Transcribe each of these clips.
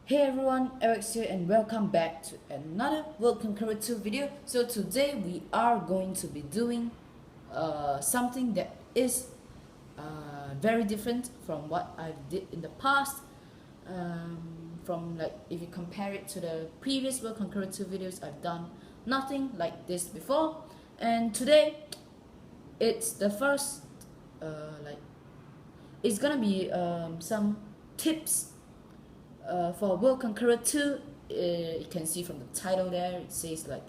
Hey everyone, Alex here and welcome back to another World Conqueror 2 video. So today we are going to be doing something that is very different from what I did in the past. From like if you compare it to the previous World Conqueror 2 videos, I've done nothing like this before. And today it's the first like it's gonna be some tips for World Conqueror 2. You can see from the title there, it says like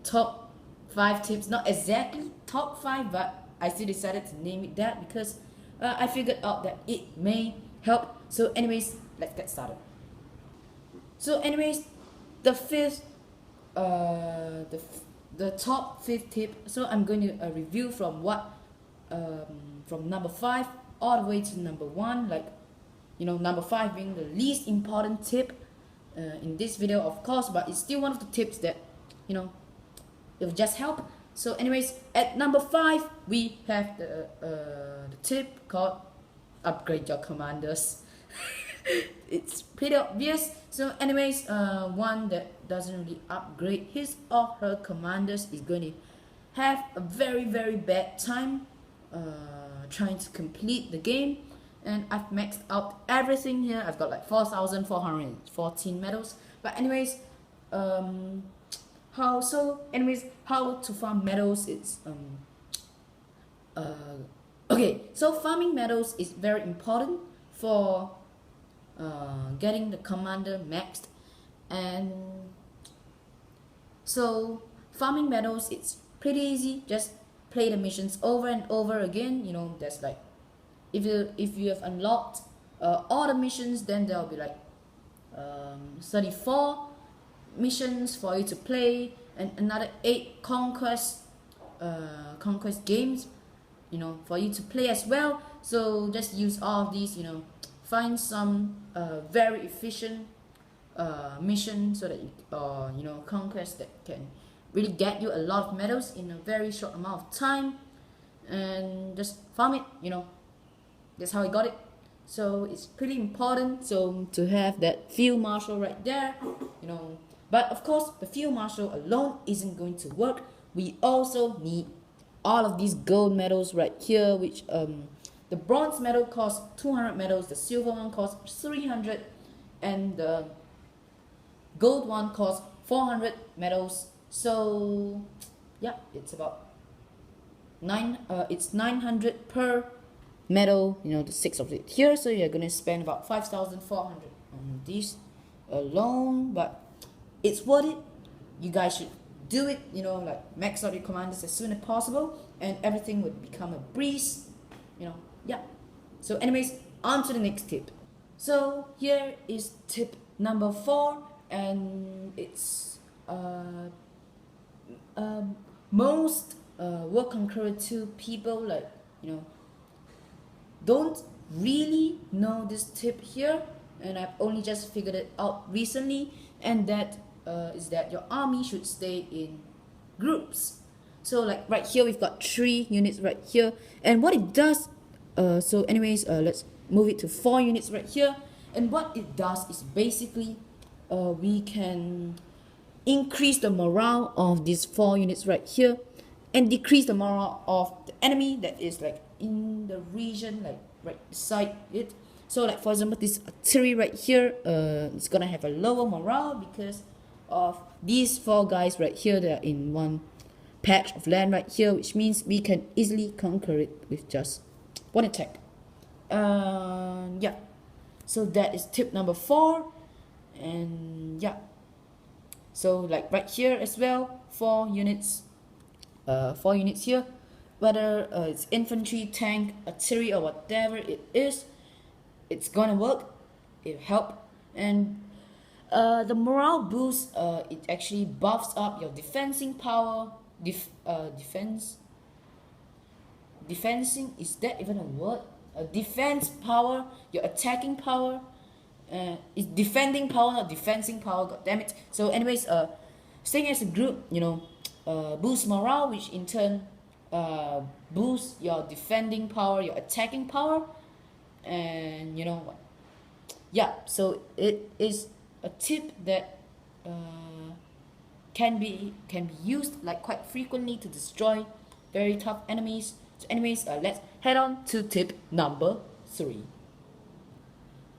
top 5 tips. Not exactly top 5, but I still decided to name it that because I figured out that it may help. So anyways, let's get started. So anyways, the fifth, the top 5th tip. So I'm going to review from from number 5 all the way to number 1, like number 5 being the least important tip in this video, of course, but it's still one of the tips that it'll just help. So anyways, at number 5 we have the tip called upgrade your commanders. It's pretty obvious. So anyways, one that doesn't really upgrade his or her commanders is going to have a very bad time trying to complete the game. And I've maxed out everything here. I've got like 4,414 medals. But anyways, how to farm medals? It's okay. So farming medals is very important for getting the commander maxed, and so farming medals, it's pretty easy. Just play the missions over and over again. There's like if you have unlocked all the missions, then there'll be like 34 missions for you to play, and another 8 conquest games for you to play as well. So just use all of these, find some very efficient mission so that conquest that can really get you a lot of medals in a very short amount of time, and just farm it. That's how I got it. So it's pretty important to have that field marshal right there, But of course, the field marshal alone isn't going to work. We also need all of these gold medals right here, which the bronze medal costs 200 medals, the silver one costs 300, and the gold one costs 400 medals. So yeah, it's about 900 per medal, the 6 of it here. So you're gonna spend about 5,400 on these alone, but it's worth it. You guys should do it, like max out your commanders as soon as possible, and everything would become a breeze. Yeah. So anyways, on to the next tip. So here is tip number 4, and it's most World Conqueror 2 people, like don't really know this tip here, and I've only just figured it out recently, and that is that your army should stay in groups. So like right here we've got 3 units right here, and what it does, so anyways, let's move it to 4 units right here, and what it does is basically we can increase the morale of these 4 units right here and decrease the morale of the enemy that is like in the region, like right beside it. So like for example, this artillery right here, it's gonna have a lower morale because of these 4 guys right here that are in one patch of land right here, which means we can easily conquer it with just 1 attack. Yeah, so that is tip number 4. And yeah, so like right here as well, 4 units here, whether it's infantry, tank, artillery, or whatever it is, it's gonna work. It'll help. And the morale boost, it actually buffs up your defensing power. Defensing, is that even a word? Defense power, your attacking power. It's defending power, not defensing power. God damn it. So anyways, staying as a group, boost morale, which in turn boost your defending power, your attacking power, and Yeah, so it is a tip that can be used like quite frequently to destroy very tough enemies. So anyways, let's head on to tip number 3.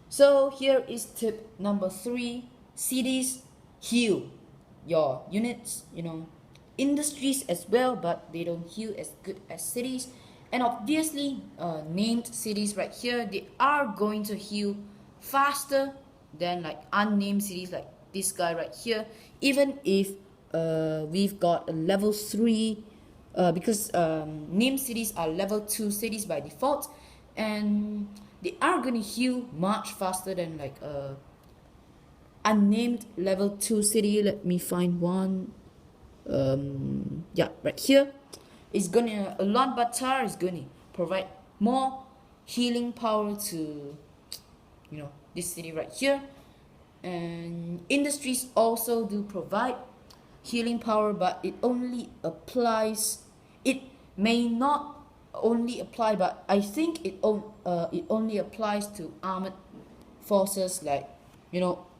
So here is tip number 3. Cities heal your units, industries as well, but they don't heal as good as cities. And obviously, named cities right here, they are going to heal faster than like unnamed cities like this guy right here. Even if we've got a level 3, because named cities are level 2 cities by default, and they are going to heal much faster than like a unnamed level 2 city. Let me find one. Yeah, right here. It's gonna Ulaanbaatar is gonna provide more healing power to this city right here. And industries also do provide healing power, but it may not only apply, but I think it only applies to armored forces, like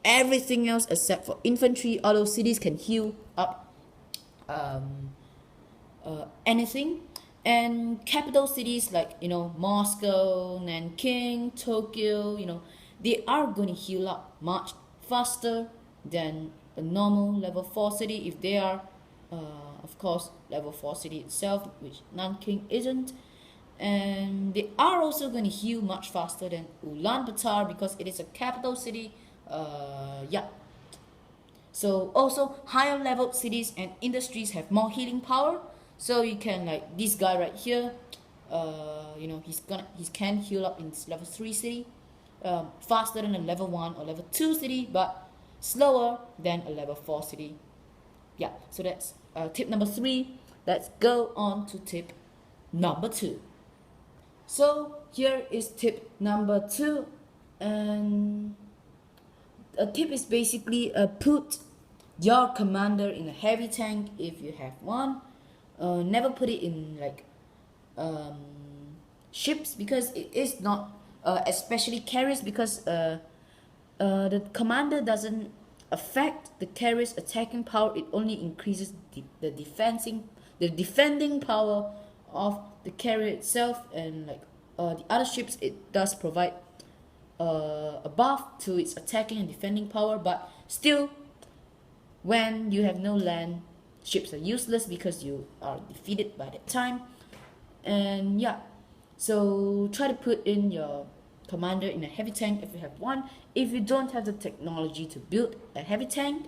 everything else except for infantry. Although cities can heal up anything, and capital cities like Moscow, Nanking, Tokyo, they are going to heal up much faster than a normal level 4 city, if they are of course level 4 city itself, which Nanking isn't. And they are also going to heal much faster than Ulaanbaatar because it is a capital city. Yeah, so also higher level cities and industries have more healing power. So you can, like this guy right here, he can heal up in level 3 city faster than a level 1 or level 2 city, but slower than a level 4 city. Yeah, so that's tip number 3. Let's go on to tip number 2. So here is tip number 2, and a tip is basically put your commander in a heavy tank if you have one. Never put it in like ships, because it is not especially carriers, because the commander doesn't affect the carrier's attacking power. It only increases the defending power of the carrier itself. And like the other ships, it does provide a buff to its attacking and defending power, but still, when you have no land, ships are useless because you are defeated by that time. And yeah, so try to put in your commander in a heavy tank if you have one. If you don't have the technology to build a heavy tank,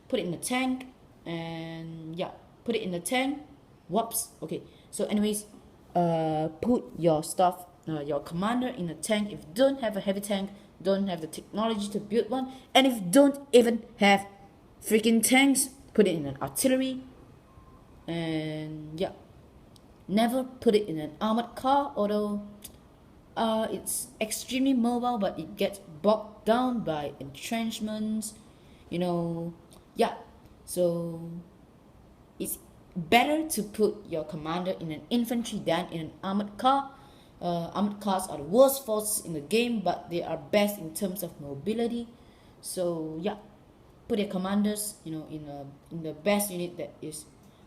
put it in a tank. And yeah, put it in a tank. Whoops. Okay, so anyways, put your stuff, your commander in a tank. If you don't have a heavy tank, don't have the technology to build one, and if you don't even have freaking tanks, put it in an artillery. And yeah, never put it in an armored car, although it's extremely mobile, but it gets bogged down by entrenchments, yeah. So it's better to put your commander in an infantry than in an armored car. Armored cars are the worst forces in the game, but they are best in terms of mobility. So yeah, put your commanders in the best unit that is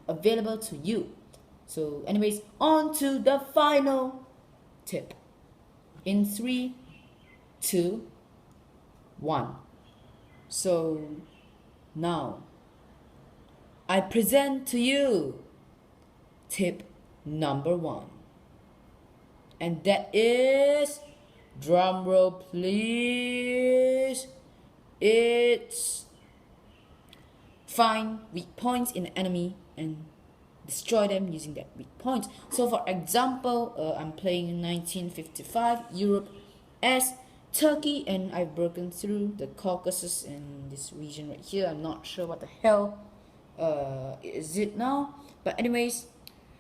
available to you. So anyways, on to the final tip in 3, 2, 1. So now I present to you tip number 1, and that is, drum roll please, it's find weak points in the enemy and destroy them using that weak point. So for example, I'm playing in 1955 Europe as Turkey, and I've broken through the Caucasus and this region right here. I'm not sure what the hell is it now, but anyways,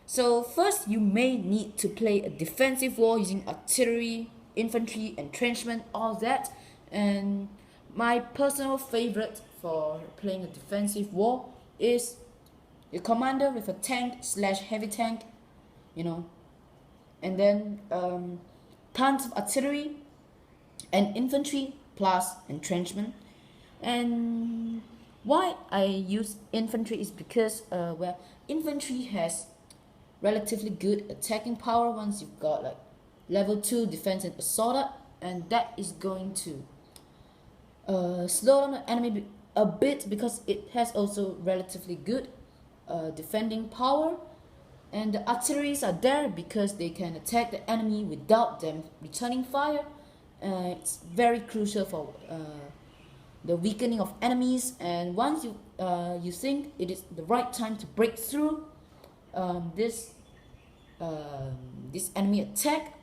so first you may need to play a defensive war using artillery, infantry, entrenchment, all that. And my personal favorite for playing a defensive war is your commander with a tank / heavy tank, and then tons of artillery and infantry plus entrenchment. And why I use infantry is because well, infantry has relatively good attacking power once you've got like level 2 defense and assault up, and that is going to slow down the enemy a bit because it has also relatively good defending power. And the artilleries are there because they can attack the enemy without them returning fire. It's very crucial for the weakening of enemies. And once you think it is the right time to break through this enemy attack,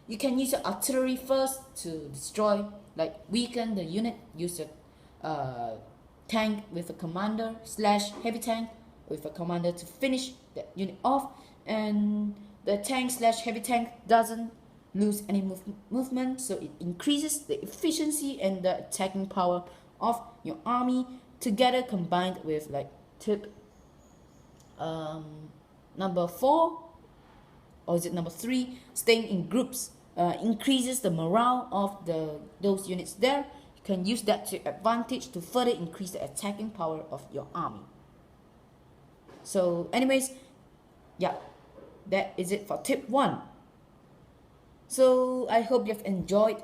you can use your artillery first to destroy, like weaken the unit. Use a tank with a commander slash heavy tank with a commander to finish that unit off, and the tank slash heavy tank doesn't lose any movement, so it increases the efficiency and the attacking power of your army together, combined with like tip number 4, or is it number 3, staying in groups increases the morale of those units there. You can use that to advantage to further increase the attacking power of your army. So anyways, yeah, that is it for tip 1. So I hope you've enjoyed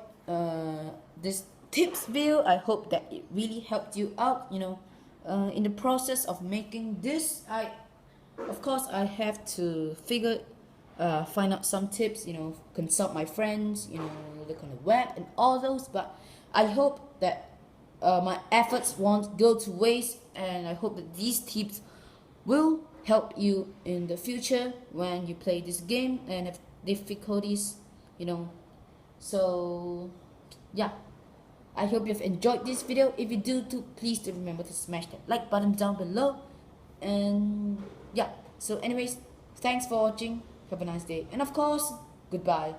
this tips video. I hope that it really helped you out, in the process of making this. Of course I have to find out some tips, consult my friends, look on the web and all those, but I hope that my efforts won't go to waste, and I hope that these tips will help you in the future when you play this game and have difficulties, so yeah, I hope you've enjoyed this video. If you do too, please do remember to smash that like button down below. And yeah, so anyways, thanks for watching, have a nice day, and of course, goodbye.